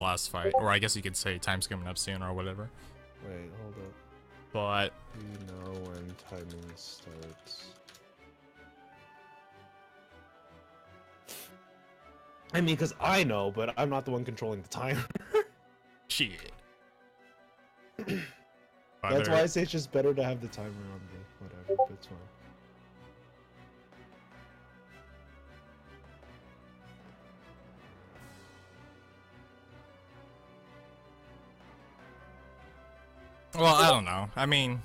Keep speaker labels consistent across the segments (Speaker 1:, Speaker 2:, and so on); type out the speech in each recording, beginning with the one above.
Speaker 1: last fight, or I guess you could say time's coming up soon or whatever.
Speaker 2: Wait, hold up.
Speaker 1: But
Speaker 2: Do you know when timing starts? I mean, because I know, but I'm not the one controlling the timer.
Speaker 1: shit.
Speaker 2: That's why I say it's just better to have the timer on me. Whatever, but it's fine.
Speaker 1: Well, I don't know. I mean,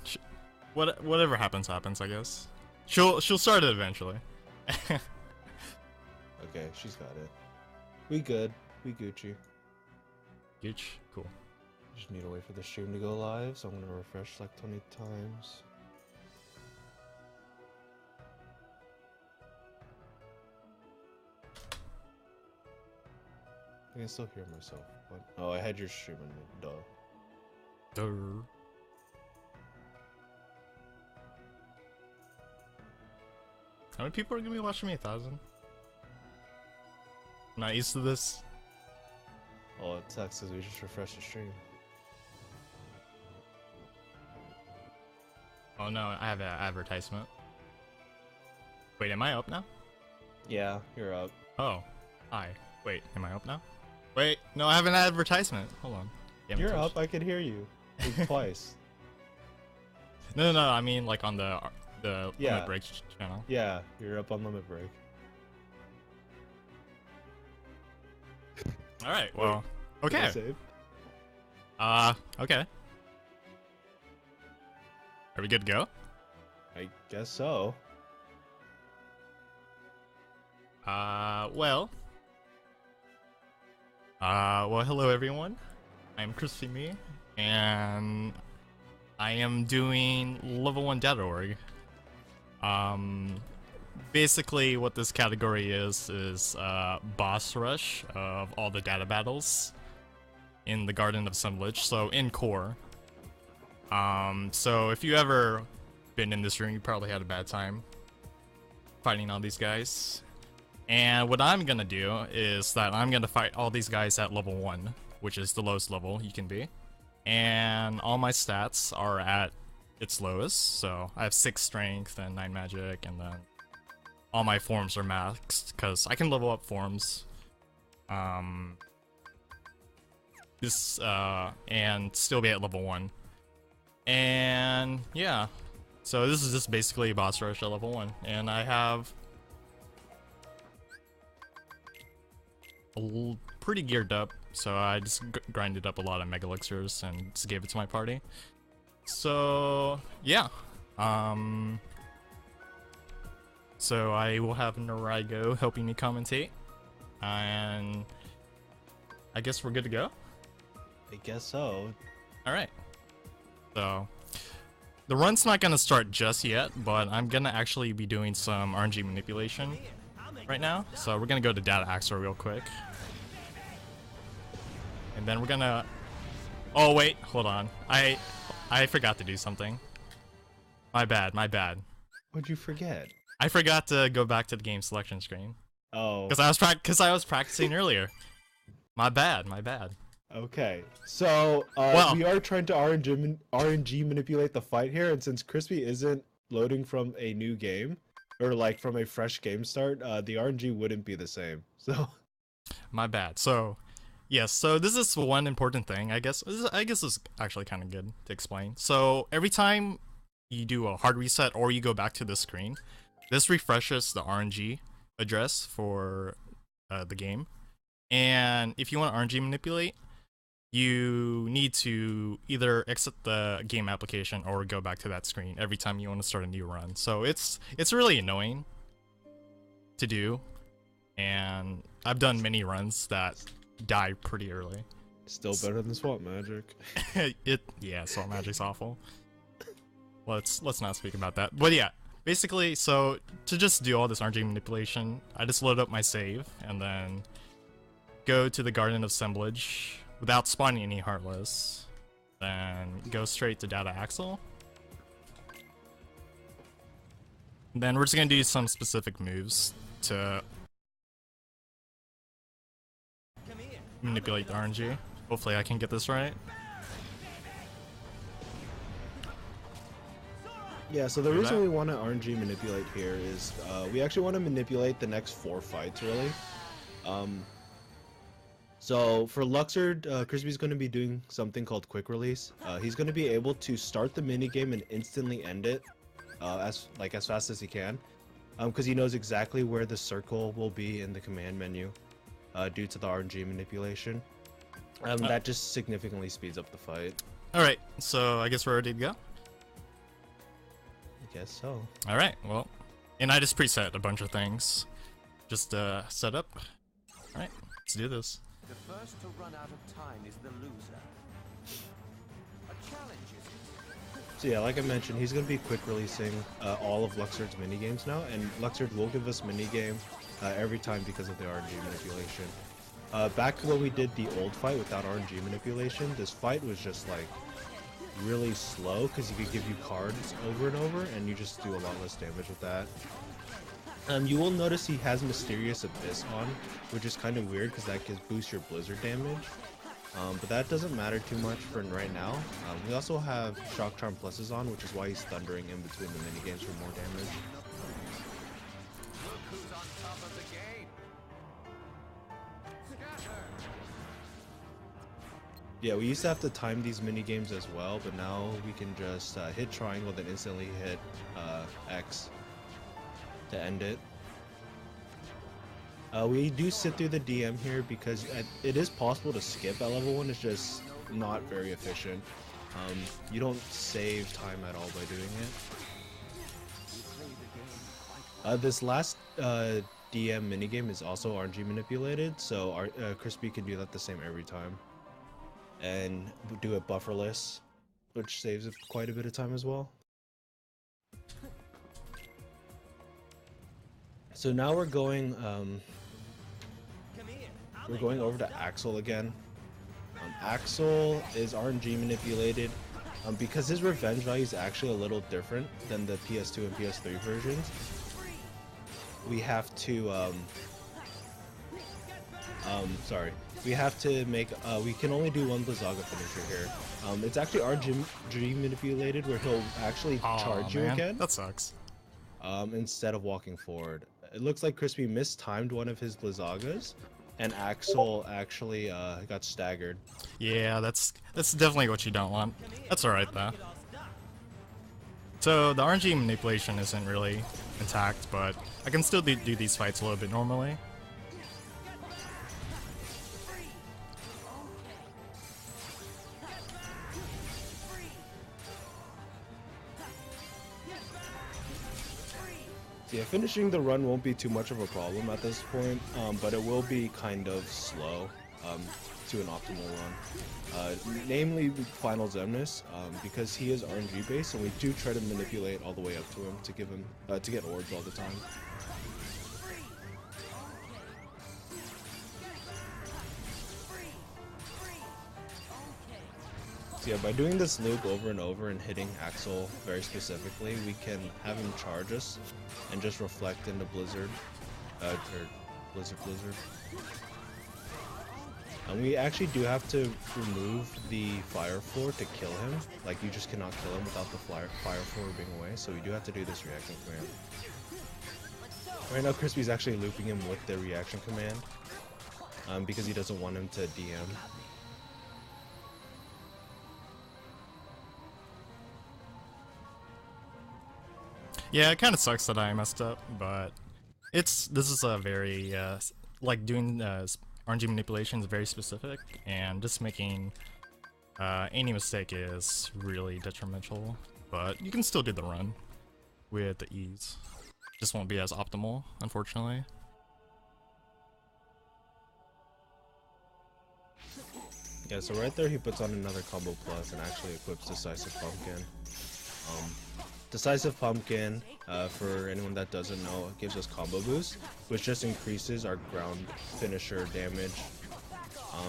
Speaker 1: whatever happens, happens. I guess she'll start it eventually.
Speaker 2: Okay, she's got it. We good. We Gucci.
Speaker 1: Gooch, cool.
Speaker 2: Just need to wait for the stream to go live, so I'm gonna refresh like 20 times. I can still hear myself. What? Oh, I had your stream on me. Duh.
Speaker 1: How many people are gonna be watching me? 1,000? I'm not used to this.
Speaker 2: Oh, it sucks because we just refreshed the stream.
Speaker 1: Oh no, I have an advertisement. Wait, am I up now?
Speaker 2: Yeah, you're up.
Speaker 1: Oh, hi. Wait, am I up now? Wait, no, I have an advertisement. Hold on.
Speaker 2: You're up. I can hear you. Like, twice.
Speaker 1: No, I mean like on the
Speaker 2: Yeah.
Speaker 1: Limit Break channel.
Speaker 2: Yeah, you're up on limit break.
Speaker 1: All right. Well,
Speaker 2: Did I
Speaker 1: okay.
Speaker 2: save?
Speaker 1: Okay. Are we good to go?
Speaker 2: I guess so.
Speaker 1: Well. Well, hello everyone. I'm CrispyMe, and I am doing level 1 data.org. Basically what this category is boss rush of all the data battles in the Garden of Assemblage, so in core. So if you ever been in this room, you probably had a bad time fighting all these guys. And what I'm gonna do is that I'm gonna fight all these guys at level 1, which is the lowest level you can be. And all my stats are at its lowest, so I have 6 strength and 9 magic, and then all my forms are maxed, because I can level up forms. And still be at level 1. And yeah, so this is just basically a boss rush at level 1, and I have pretty geared up, so I just grinded up a lot of mega elixirs and just gave it to my party. So yeah, so I will have Narigo helping me commentate, and I guess we're good to go.
Speaker 2: I guess so.
Speaker 1: All right. So the run's not gonna start just yet, but I'm gonna actually be doing some RNG manipulation right now. So we're gonna go to Data Axel real quick, and then we're gonna. Oh wait, hold on. I forgot to do something. My bad.
Speaker 2: What'd you forget?
Speaker 1: I forgot to go back to the game selection screen.
Speaker 2: Oh.
Speaker 1: Because I was practicing earlier. My bad.
Speaker 2: Okay. So
Speaker 1: Well,
Speaker 2: we are trying to RNG manipulate the fight here, and since Crispy isn't loading from a new game or like from a fresh game start, the RNG wouldn't be the same. So
Speaker 1: my bad. So yes, so this is one important thing, I guess. This is actually kind of good to explain. So every time you do a hard reset or you go back to the screen, this refreshes the RNG address for the game. And if you want to RNG manipulate, you need to either exit the game application or go back to that screen every time you want to start a new run. So it's really annoying to do, and I've done many runs that die pretty early.
Speaker 2: still better than swamp magic.
Speaker 1: Yeah, Swamp Magic's awful. Let's not speak about that. But yeah, basically, so to just do all this RNG manipulation, I just load up my save and then go to the Garden of Assemblage without spawning any Heartless, then go straight to Data Axel. Then we're just gonna do some specific moves to manipulate the RNG. Hopefully I can get this right.
Speaker 2: Yeah, so the reason we want to RNG manipulate here is we actually want to manipulate the next 4 fights, really. So for Luxord, Crispy's going to be doing something called quick release. He's going to be able to start the minigame and instantly end it as fast as he can, because he knows exactly where the circle will be in the command menu due to the RNG manipulation. That just significantly speeds up the fight.
Speaker 1: Alright, so I guess we're ready to go?
Speaker 2: I guess so.
Speaker 1: Alright, well, and I just preset a bunch of things. Just set up. Alright, let's do this.
Speaker 3: The first to run out of time is the loser. A challenge, is it?
Speaker 2: So yeah, like I mentioned, he's going to be quick releasing all of Luxord's minigames now, and Luxord will give us minigame every time because of the RNG manipulation. Back when we did the old fight without RNG manipulation, this fight was just like really slow because he could give you cards over and over, and you just do a lot less damage with that. You will notice he has Mysterious Abyss on, which is kind of weird because that gives boost your blizzard damage. But that doesn't matter too much for right now. We also have Shock Charm Pluses on, which is why he's thundering in between the minigames for more damage.
Speaker 3: Look who's on top of the game. Scatter.
Speaker 2: Yeah, we used to have to time these minigames as well, but now we can just hit triangle, then instantly hit X to end it. We do sit through the DM here because it is possible to skip at level 1, it's just not very efficient. You don't save time at all by doing it. This last DM minigame is also RNG manipulated, so our Crispy can do that the same every time. And do it bufferless, which saves quite a bit of time as well. So now we're going over to Axel again. Axel is RNG manipulated because his revenge value is actually a little different than the PS2 and PS3 versions. We have to we have to make we can only do one Blizzaga finisher here. It's actually RNG manipulated where he'll actually charge you again.
Speaker 1: That sucks.
Speaker 2: Instead of walking forward. It looks like Crispy mistimed one of his Blizzagas, and Axel actually got staggered.
Speaker 1: Yeah, that's definitely what you don't want. That's alright though. So the RNG manipulation isn't really intact, but I can still do these fights a little bit normally.
Speaker 2: Yeah, finishing the run won't be too much of a problem at this point, but it will be kind of slow to an optimal run. Namely, Final Xemnas, because he is RNG based, and we do try to manipulate all the way up to him to give him to get orbs all the time. So yeah, by doing this loop over and over and hitting Axel very specifically, we can have him charge us and just reflect into Blizzard, or Blizzard. And we actually do have to remove the fire floor to kill him. Like, you just cannot kill him without the fire floor being away, so we do have to do this reaction command. Right now, Crispy's actually looping him with the reaction command, because he doesn't want him to DM.
Speaker 1: Yeah, it kind of sucks that I messed up, but this is a very like doing RNG manipulation is very specific, and just making any mistake is really detrimental. But you can still do the run with the ease. Just won't be as optimal, unfortunately.
Speaker 2: Yeah, so right there he puts on another combo plus and actually equips Decisive Pumpkin. Decisive Pumpkin, for anyone that doesn't know, it gives us combo boost, which just increases our ground finisher damage.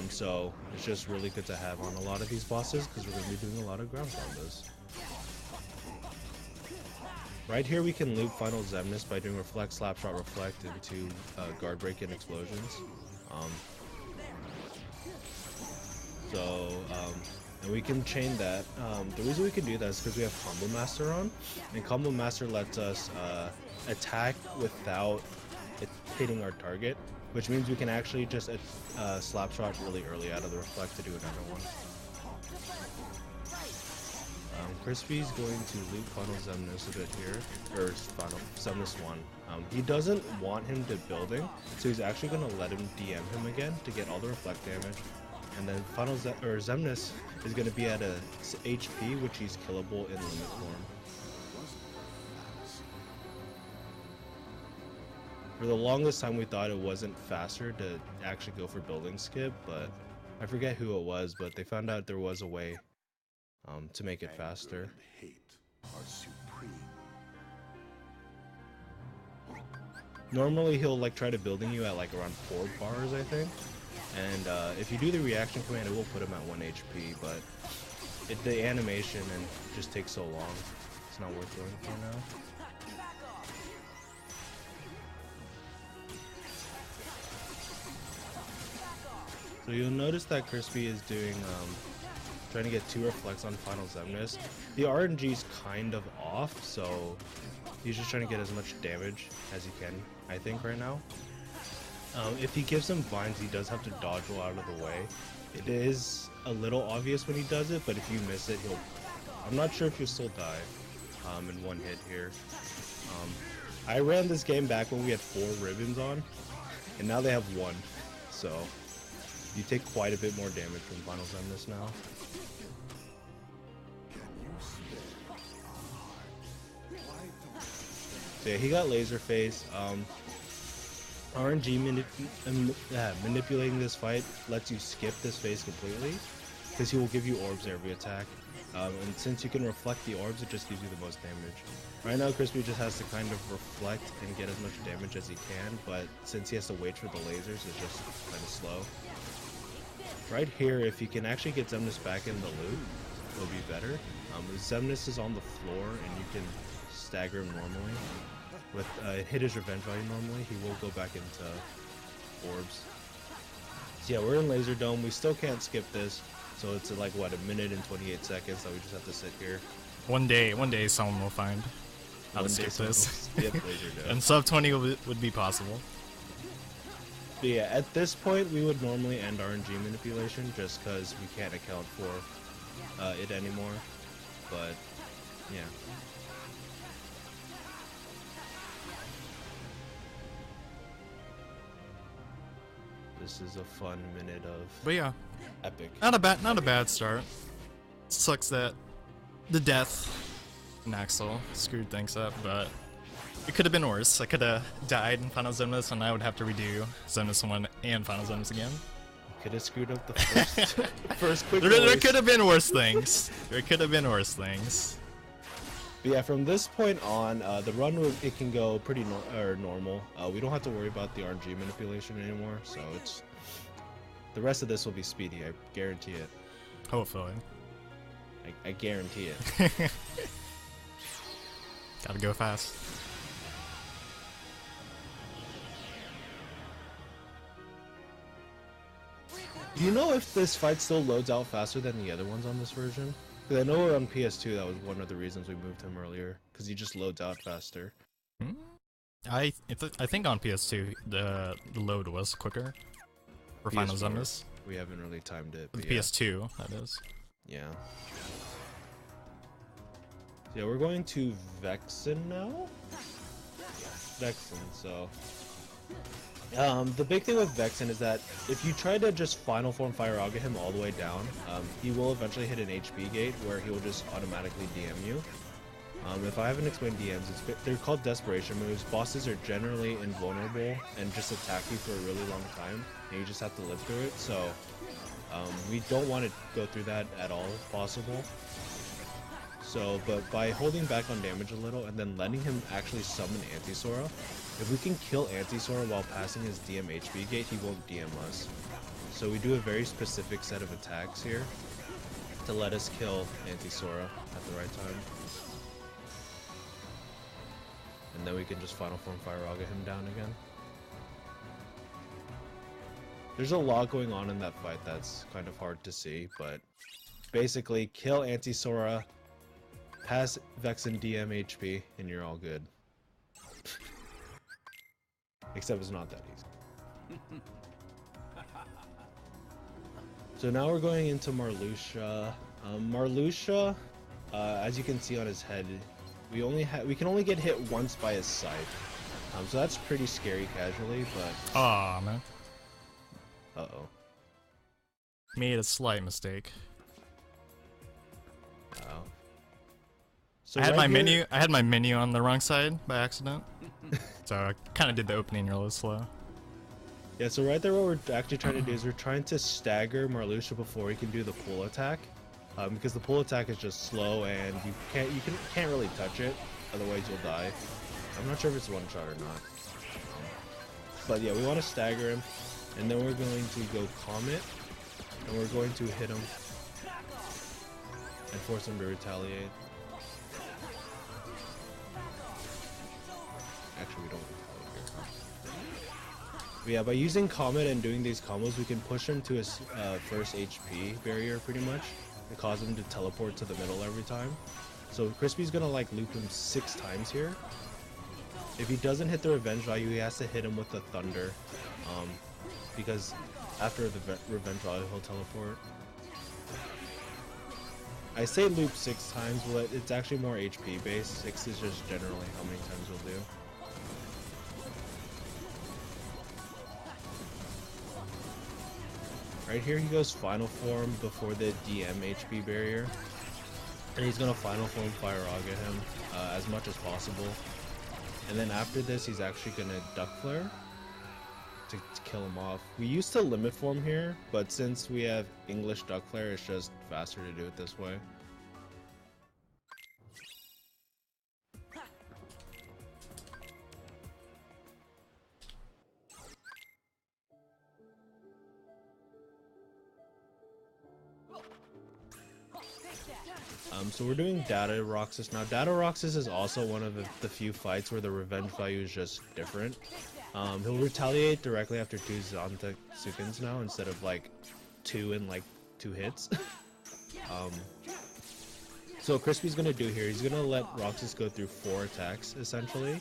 Speaker 2: So it's just really good to have on a lot of these bosses because we're going to be doing a lot of ground combos. Right here we can loop Final Xemnas by doing Reflect, Slapshot, Reflect into Guard Break and Explosions. So, and we can chain that. The reason we can do that is because we have Combo Master on, and Combo Master lets us attack without it hitting our target, which means we can actually just slap shot really early out of the reflect to do another one. Crispy's going to loot Final Xemnas a bit here, or Final Xemnas 1. He doesn't want him to building, so he's actually going to let him DM him again to get all the reflect damage. And then Final Xemnas is going to be at a HP, which he's killable in limit form. For the longest time, we thought it wasn't faster to actually go for building skip, but I forget who it was, but they found out there was a way to make it faster. Normally he'll like try to building you at like around 4 bars, I think, and if you do the reaction command, it will put him at 1 HP, but the animation and just takes so long, it's not worth going for now. So you'll notice that Crispy is doing trying to get 2 reflects on Final Xemnas. The RNG's kind of off, so he's just trying to get as much damage as he can, I think, right now. If he gives him vines, he does have to dodge roll out of the way. It is a little obvious when he does it, but if you miss it, I'm not sure if you'll still die in 1 hit here. I ran this game back when we had 4 ribbons on, and now they have 1, so you take quite a bit more damage from Final Xemnas now. So yeah, he got laser face. RNG manipulating this fight lets you skip this phase completely, because he will give you orbs every attack. And since you can reflect the orbs, it just gives you the most damage. Right now, Crispy just has to kind of reflect and get as much damage as he can, but since he has to wait for the lasers, it's just kind of slow. Right here, if you can actually get Xemnas back in the loop, it'll be better. Xemnas is on the floor, and you can stagger him normally. With hit his revenge value normally, he will go back into orbs. So yeah, we're in Laser Dome. We still can't skip this, so it's like what, 1 minute and 28 seconds that we just have to sit here.
Speaker 1: One day someone will find how to skip this. And sub 20 would be possible.
Speaker 2: But yeah, at this point we would normally end RNG manipulation just because we can't account for it anymore. But yeah. This is a fun minute of epic.
Speaker 1: Not a bad start. Sucks that the death in Axel screwed things up, but it could have been worse. I could have died in Final Xemnas, and I would have to redo Xemnas 1 and Final Xemnas again.
Speaker 2: Could have screwed up the first quick
Speaker 1: there could have been worse things. There could have been worse things.
Speaker 2: But yeah, from this point on, the run it can go pretty normal. We don't have to worry about the RNG manipulation anymore, so it's the rest of this will be speedy. I guarantee it.
Speaker 1: Hopefully.
Speaker 2: I guarantee it.
Speaker 1: Gotta go fast.
Speaker 2: Do you know if this fight still loads out faster than the other ones on this version? Because I know on PS2 that was one of the reasons we moved him earlier, because he just loads out faster.
Speaker 1: I think on PS2 the load was quicker for Final Xemnas.
Speaker 2: We haven't really timed it.
Speaker 1: With PS2, that is.
Speaker 2: Yeah. Yeah, we're going to Vexen now? Vexen, so... the big thing with Vexen is that if you try to just final form Fire Auga him all the way down, he will eventually hit an HP gate where he will just automatically DM you. If I haven't explained DMs, they're called desperation moves. Bosses are generally invulnerable and just attack you for a really long time, and you just have to live through it, so we don't want to go through that at all if possible. So, but by holding back on damage a little and then letting him actually summon Anti-Sora, if we can kill Anti-Sora while passing his DM HP gate, he won't DM us. So we do a very specific set of attacks here to let us kill Anti-Sora at the right time. And then we can just Final Form Fire Auga him down again. There's a lot going on in that fight that's kind of hard to see, but basically kill Anti-Sora, pass Vexen DM HP, and you're all good. Except it's not that easy. So now we're going into Marluxia. Marluxia, as you can see on his head, we can only get hit once by his scythe. So that's pretty scary casually, but...
Speaker 1: Aw, man.
Speaker 2: Uh-oh.
Speaker 1: Made a slight mistake.
Speaker 2: Uh-oh. So
Speaker 1: I had
Speaker 2: right
Speaker 1: my
Speaker 2: here...
Speaker 1: menu on the wrong side by accident. So I kind of did the opening a little slow.
Speaker 2: Yeah, so right there what we're actually trying to do is we're trying to stagger Marluxia before he can do the pull attack. Because the pull attack is just slow and you can't really touch it, otherwise you'll die. I'm not sure if it's one shot or not. But yeah, we want to stagger him, and then we're going to go Comet, and we're going to hit him and force him to retaliate. Actually, we don't retaliate here. But yeah, by using Comet and doing these combos, we can push him to his first HP barrier pretty much, and cause him to teleport to the middle every time. So Crispy's gonna like loop him 6 times here. If he doesn't hit the revenge value, he has to hit him with the thunder, because after the revenge value, he'll teleport. I say loop 6 times, but it's actually more HP based. 6 is just generally how many times you'll do. Right here, he goes final form before the DM HP barrier, and he's gonna final form Fire Rog at him as much as possible. And then after this, he's actually gonna Duck Flare to kill him off. We used to limit form here, but since we have English Duck Flare, it's just faster to do it this way. So we're doing Data Roxas now. Data Roxas is also one of the few fights where the revenge value is just different. He'll retaliate directly after 2 Zantatsukins now instead of like 2 in like 2 hits. So what Crispy's gonna do here, he's gonna let Roxas go through 4 attacks essentially,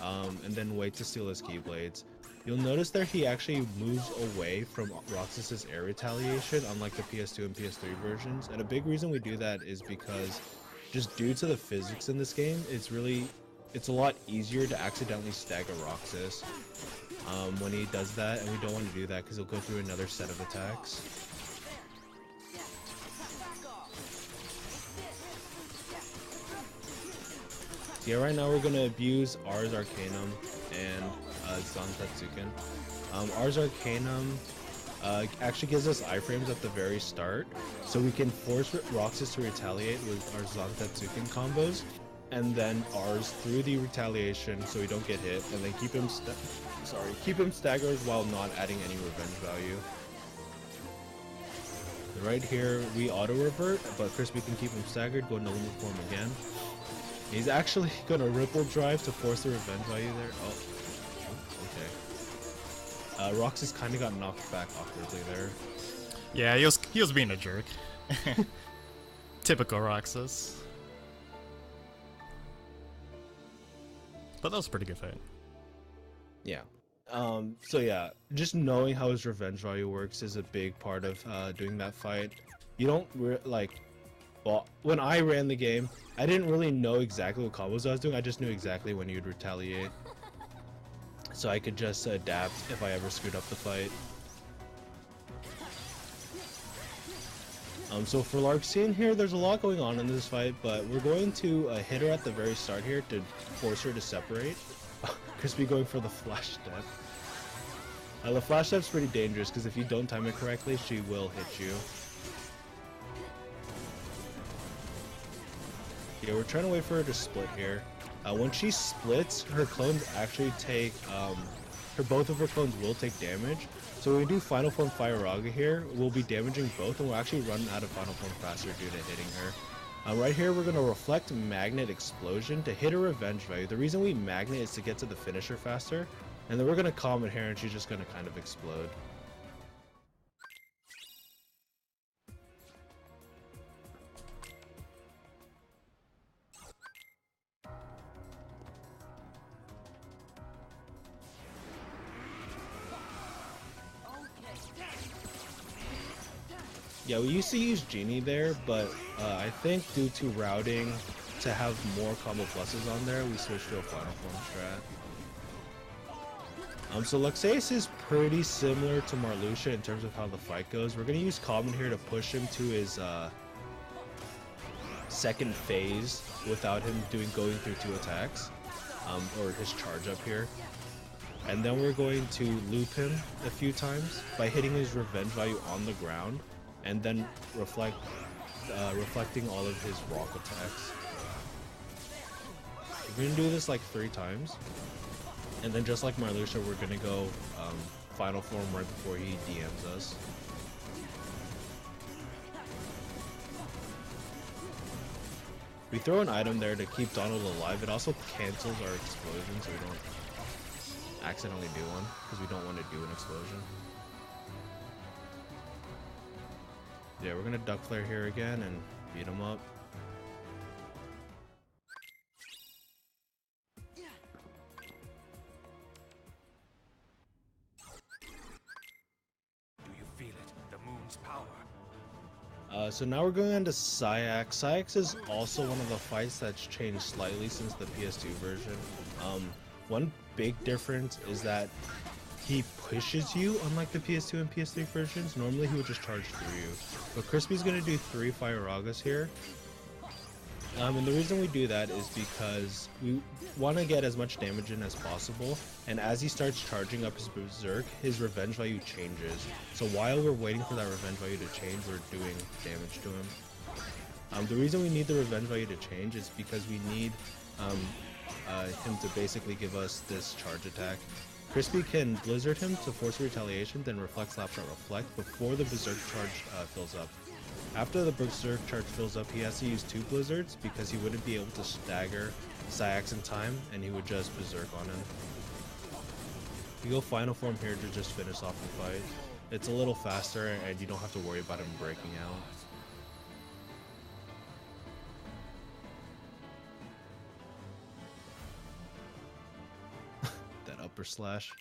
Speaker 2: and then wait to steal his Keyblades. You'll notice that he actually moves away from Roxas's air retaliation, unlike the PS2 and PS3 versions. And a big reason we do that is because, just due to the physics in this game, it's a lot easier to accidentally stagger Roxas when he does that, and we don't want to do that because he'll go through another set of attacks. So yeah, right now we're gonna abuse Ars Arcanum and Zantatsuken. Ars Arcanum actually gives us iframes at the very start, so we can force Roxas to retaliate with our Zantatsuken combos, and then Ars through the retaliation so we don't get hit, and then keep him staggered while not adding any revenge value. Right here we auto revert, but Crispy can keep him staggered, go into limit form again. He's actually gonna ripple drive to force the revenge value there. Oh. Roxas kind of got knocked back awkwardly there.
Speaker 1: Yeah, he was being a jerk. Typical Roxas. But that was a pretty good fight.
Speaker 2: Yeah. So yeah, just knowing how his revenge value works is a big part of doing that fight. You don't well, when I ran the game, I didn't really know exactly what combos I was doing. I just knew exactly when he would retaliate, so I could just adapt if I ever screwed up the fight. So for Larxene here, there's a lot going on in this fight, but we're going to hit her at the very start here to force her to separate. Crispy going for the flash step. The flash step's pretty dangerous because if you don't time it correctly, she will hit you. Yeah, we're trying to wait for her to split here. When she splits, her clones actually take, both of her clones will take damage. So when we do Final Form Fire-Raga here, we'll be damaging both, and we'll actually run out of Final Form faster due to hitting her. Right here, we're going to Reflect Magnet Explosion to hit her revenge value. The reason we Magnet is to get to the finisher faster, and then we're going to Comet here, and she's just going to kind of explode. Yeah, we used to use Genie there, but I think due to routing to have more combo pluses on there, we switched to a Final Form strat. So Lexaeus is pretty similar to Marluxia in terms of how the fight goes. We're gonna use Common here to push him to his second phase without him going through 2 attacks, or his charge up here. And then we're going to loop him a few times by hitting his revenge value on the ground, and then reflecting all of his rock attacks. We're gonna do this like 3 times, and then just like Marluxia, we're gonna go Final Form right before he DMs us. We throw an item there to keep Donald alive. It also cancels our explosion, so we don't accidentally do one, because we don't want to do an explosion. Yeah, we're gonna Duck Flare here again and beat him up.
Speaker 3: Do you feel it? The moon's power.
Speaker 2: So now we're going on to Saix. Saix is also one of the fights that's changed slightly since the PS2 version. One big difference is that he pushes you, unlike the PS2 and PS3 versions. Normally he would just charge through you, but Crispy's gonna do 3 Fire Ragas here. And the reason we do that is because we want to get as much damage in as possible, and as he starts charging up his Berserk, his revenge value changes. So while we're waiting for that revenge value to change, we're doing damage to him. The reason we need the revenge value to change is because we need him to basically give us this charge attack. Crispy can Blizzard him to force retaliation, then reflect Slapshot Reflect before the Berserk charge fills up. After the Berserk charge fills up, he has to use 2 Blizzards because he wouldn't be able to stagger Saix in time, and he would just Berserk on him. You go Final Form here to just finish off the fight. It's a little faster, and you don't have to worry about him breaking out. That upper slash.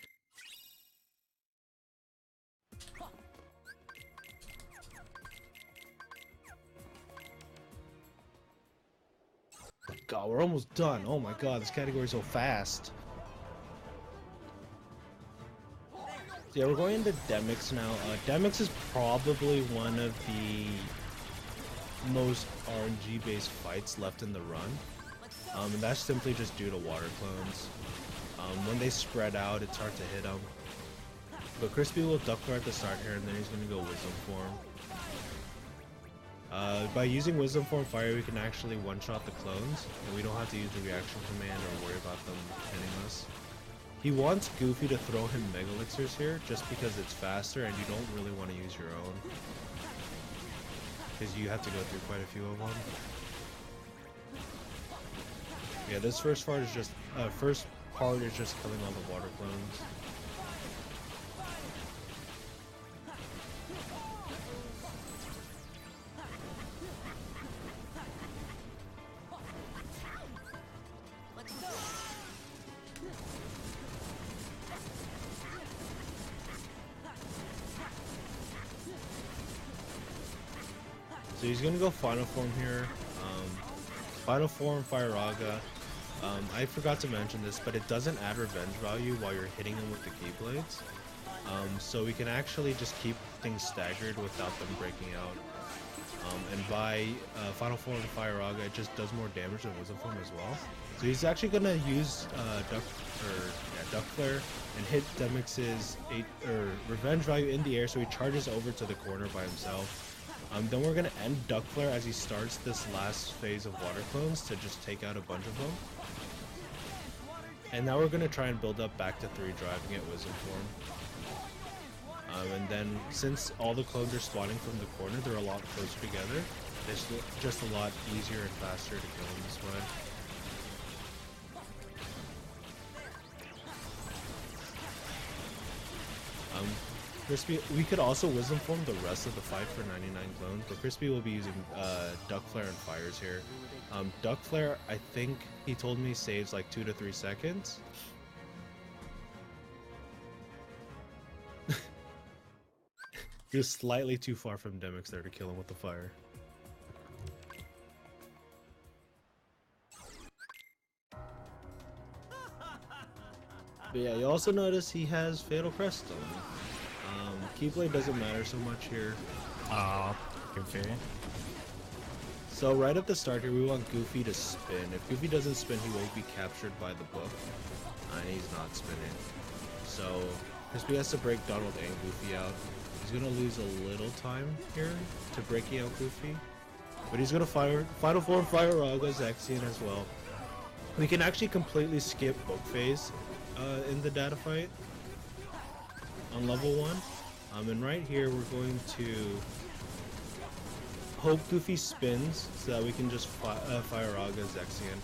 Speaker 2: God, we're almost done. Oh my god, this category is so fast. So yeah, we're going into Demyx now. Demyx is probably one of the most RNG based fights left in the run. And that's simply just due to water clones. When they spread out, it's hard to hit them. But Crispy will Duck Flare at the start here, and then he's going to go Wisdom Form. By using Wisdom Form Fire, we can actually one-shot the clones, and we don't have to use the reaction command or worry about them hitting us. He wants Goofy to throw him Mega Elixirs here, just because it's faster and you don't really want to use your own, because you have to go through quite a few of them. Yeah, this first part is just killing all the water clones. So he's gonna go Final Form here. Final Form, Fire Raga. I forgot to mention this, but it doesn't add revenge value while you're hitting him with the Keyblades. So we can actually just keep things staggered without them breaking out. And by Final Form and Fire Raga, it just does more damage than Wisdom Form as well. So he's actually gonna use Duck Flare and hit Demyx's revenge value in the air, so he charges over to the corner by himself. Then we're gonna end Duck Flare as he starts this last phase of water clones to just take out a bunch of them. And now we're gonna try and build up back to 3, driving at Wisdom Form. And then since all the clones are spawning from the corner, they're a lot closer together. It's just a lot easier and faster to kill them this way. Crispy, we could also Wisdom Form the rest of the fight for 99 clones, but Crispy will be using Duck Flare and Fires here. Duck Flare, I think he told me, saves like 2 to 3 seconds. He was slightly too far from Demyx there to kill him with the fire. But yeah, you also notice he has Fatal Creststone. Keyblade doesn't matter so much here.
Speaker 1: Oh, Goofy.
Speaker 2: So right at the start here, we want Goofy to spin. If Goofy doesn't spin, he won't be captured by the book. And he's not spinning. So Crispy has to break Donald and Goofy out. He's gonna lose a little time here to breaking out Goofy. But he's gonna Final Form Fire Raga Zexion as well. We can actually completely skip book phase in the data fight on level 1. And right here we're going to hope Goofy spins so that we can just fire Raga Zexion.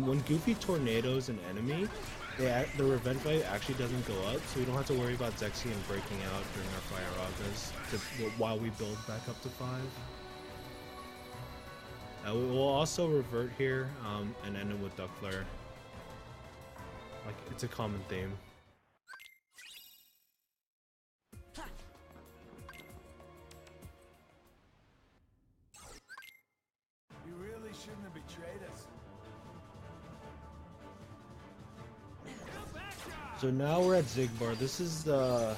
Speaker 2: When Goofy tornadoes an enemy, the revenge value actually doesn't go up, so we don't have to worry about Zexion breaking out during our fire Ragas while we build back up to 5. We will also revert here and end it with Duck Flare. Like, it's a common theme.
Speaker 3: You really shouldn't have betrayed us.
Speaker 2: So now we're at Xigbar. This is the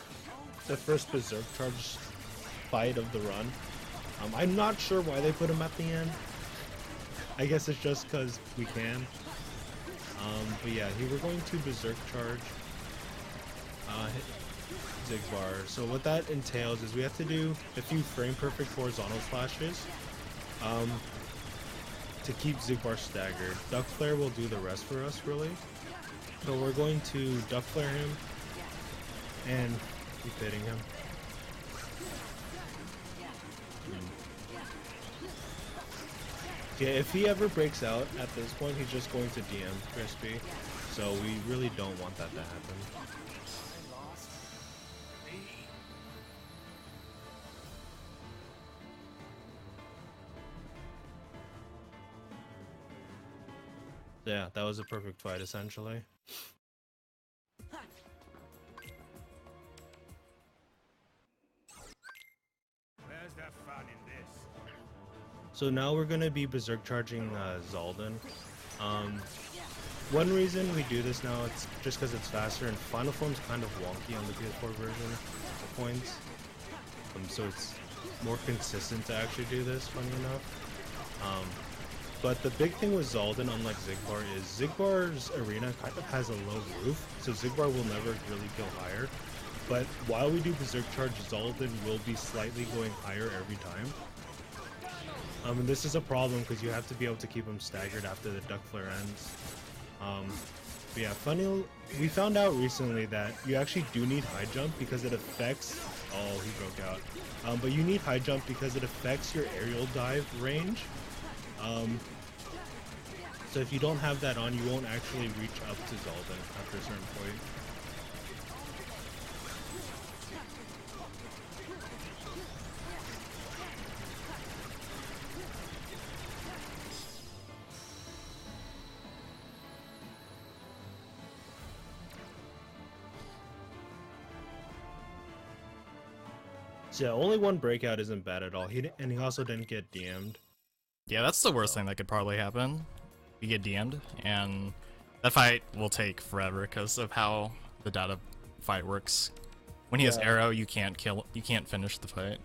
Speaker 2: first Berserk Charge fight of the run. I'm not sure why they put him at the end. I guess it's just because we can. But yeah, here we're going to Berserk Charge hit Xigbar. So what that entails is we have to do a few frame perfect horizontal slashes to keep Xigbar staggered. Duck Flare will do the rest for us, really. So we're going to Duck Flare him and keep hitting him. Yeah, if he ever breaks out at this point, he's just going to DM Crispy. So we really don't want that to happen. Yeah, that was a perfect fight, essentially.
Speaker 3: Where's the fun in this?
Speaker 2: So now we're going to be Berserk charging Xaldin. One reason we do this now, it's just because it's faster, and Final Form's kind of wonky on the PS4 version at points. So it's more consistent to actually do this, funny enough. But the big thing with Xaldin, unlike Xigbar, is Xigbar's arena kind of has a low roof, so Xigbar will never really go higher. But while we do Berserk Charge, Xaldin will be slightly going higher every time. And this is a problem because you have to be able to keep him staggered after the Duck Flare ends. But yeah, we found out recently that you actually do need high jump because it affects... Oh, he broke out. But you need high jump because it affects your aerial dive range. So if you don't have that on, you won't actually reach up to Xaldin after a certain point. So yeah, only one breakout isn't bad at all. He also didn't get DM'd.
Speaker 1: Yeah, that's the worst thing that could probably happen. You get DM'd, and that fight will take forever because of how the data fight works. When he has arrow, you can't finish the fight.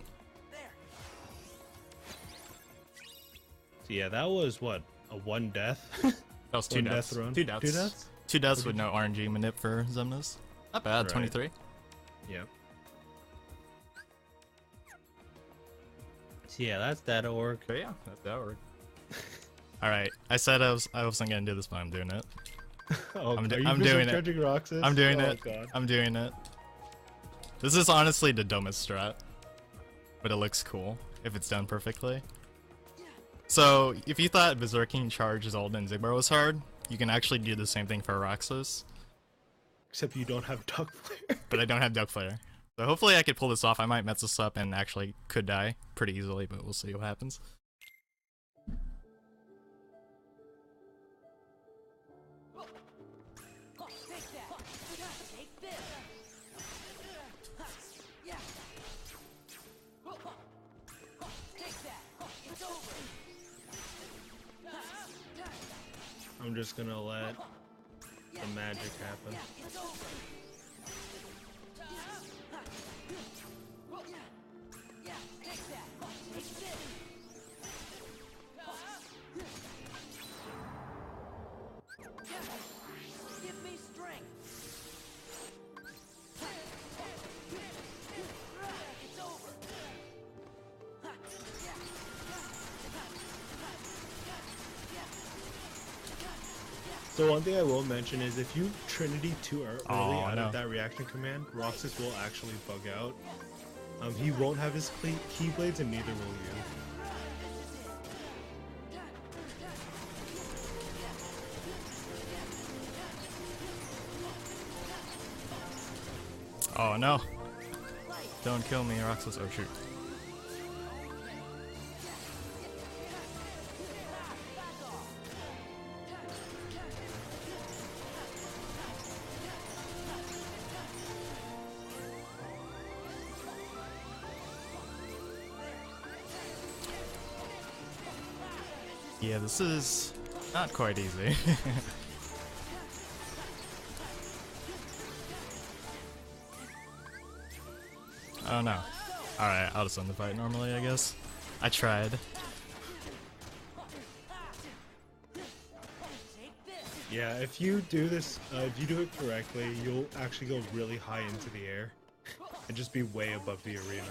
Speaker 2: So yeah, that was what, a 1 death?
Speaker 1: That was 2 deaths.
Speaker 2: Death run.
Speaker 1: 2 deaths.
Speaker 2: 2 deaths?
Speaker 1: 2 deaths with no RNG manip for Xemnas. Not bad,
Speaker 2: Right.
Speaker 1: 23.
Speaker 2: Yep. So yeah, that's data org.
Speaker 1: But yeah, that worked. Alright, I said I wasn't gonna do this, but I'm doing it.
Speaker 2: Oh,
Speaker 1: I'm
Speaker 2: are you
Speaker 1: doing it.
Speaker 2: charging Roxas?
Speaker 1: I'm doing
Speaker 2: Oh,
Speaker 1: it.
Speaker 2: God.
Speaker 1: I'm doing it. This is honestly the dumbest strat, but it looks cool if it's done perfectly. So, if you thought Berserking Charge Xaldin and Xigbar was hard, you can actually do the same thing for Roxas,
Speaker 2: Except you don't have Duck Flare.
Speaker 1: but I don't have Duck Flare. So hopefully I could pull this off. I might mess this up and actually could die pretty easily, but we'll see what happens.
Speaker 2: I'm just gonna let the magic happen.
Speaker 3: Give me strength. It's over.
Speaker 2: So one thing I will mention is if you Trinity too early out
Speaker 1: no.
Speaker 2: of that reaction command, Roxas will actually bug out. He won't have his keyblades and neither will you.
Speaker 1: Oh no. Don't kill me, Roxas. Oh shoot. Yeah, this is not quite easy. Oh no. Alright, I'll just end the fight normally, I guess. I tried.
Speaker 2: Yeah, if you do this, if you do it correctly, you'll actually go really high into the air and just be way above the arena.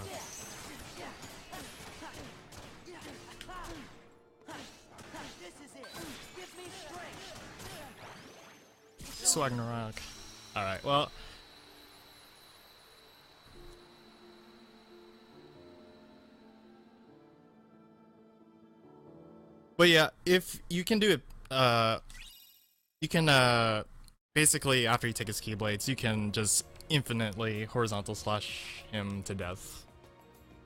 Speaker 1: Swagnarok. Alright, well. But yeah, if you can do it, you can, basically, after you take his Keyblades, you can just infinitely horizontal slash him to death.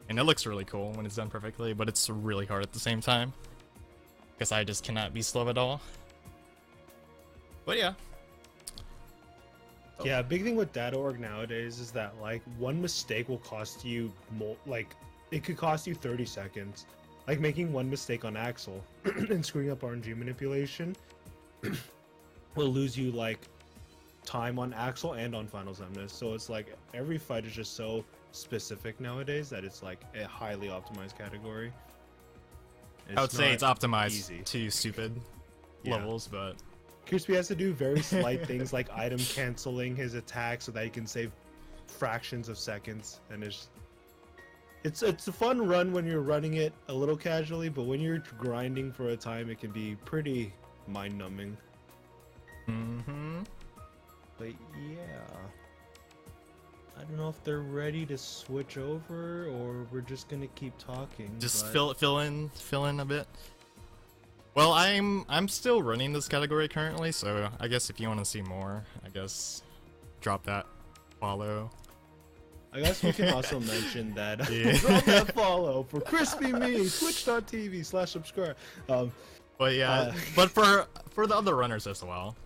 Speaker 1: And it looks really cool when it's done perfectly, but it's really hard at the same time. Because I just cannot be slow at all. But yeah.
Speaker 2: Yeah, big thing with data.org nowadays is that like one mistake will cost you it could cost you 30 seconds. Like making one mistake on Axel and screwing up RNG manipulation will lose you like time on Axel and on Final Xemnas. So it's like every fight is just so specific nowadays that it's like a highly optimized category.
Speaker 1: I would say it's optimized
Speaker 2: easy.
Speaker 1: to stupid levels, but
Speaker 2: Crispy has to do very slight things like item canceling his attack so that he can save fractions of seconds, and it's a fun run when you're running it a little casually, but when you're grinding for a time, it can be pretty mind-numbing. But yeah, I don't know if they're ready to switch over or we're just gonna keep talking.
Speaker 1: just
Speaker 2: but...
Speaker 1: fill in a bit. Well, I'm still running this category currently, so I guess if you want to see more, I guess drop that follow.
Speaker 2: I guess we can also mention that
Speaker 1: Yeah.
Speaker 2: drop that follow for CrispyMe, twitch.tv/subscribe.
Speaker 1: But yeah, but for the other runners as well,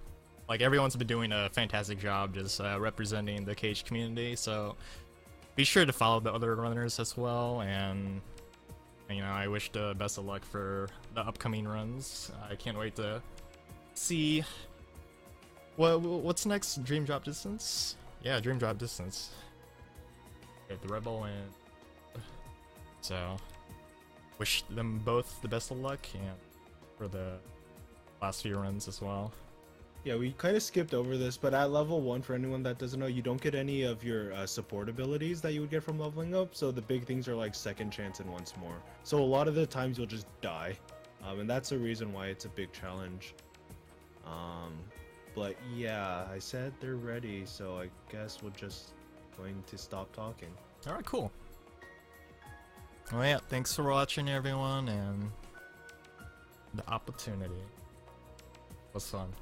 Speaker 1: like everyone's been doing a fantastic job just representing the KH community. So be sure to follow the other runners as well, and you know, I wish the best of luck for the upcoming runs. I can't wait to see what's next. Dream Drop Distance? Yeah, Dream Drop Distance. The Rebel and so wish them both the best of luck and for the last few runs as well.
Speaker 2: Yeah, we kind of skipped over this, but at level 1, for anyone that doesn't know, you don't get any of your support abilities that you would get from leveling up, so the big things are like second chance and once more. So a lot of the times you'll just die, and that's the reason why it's a big challenge. But yeah, I said they're ready, so I guess we're just going to stop talking.
Speaker 1: Alright, cool. Well, yeah, thanks for watching everyone, and the opportunity was fun.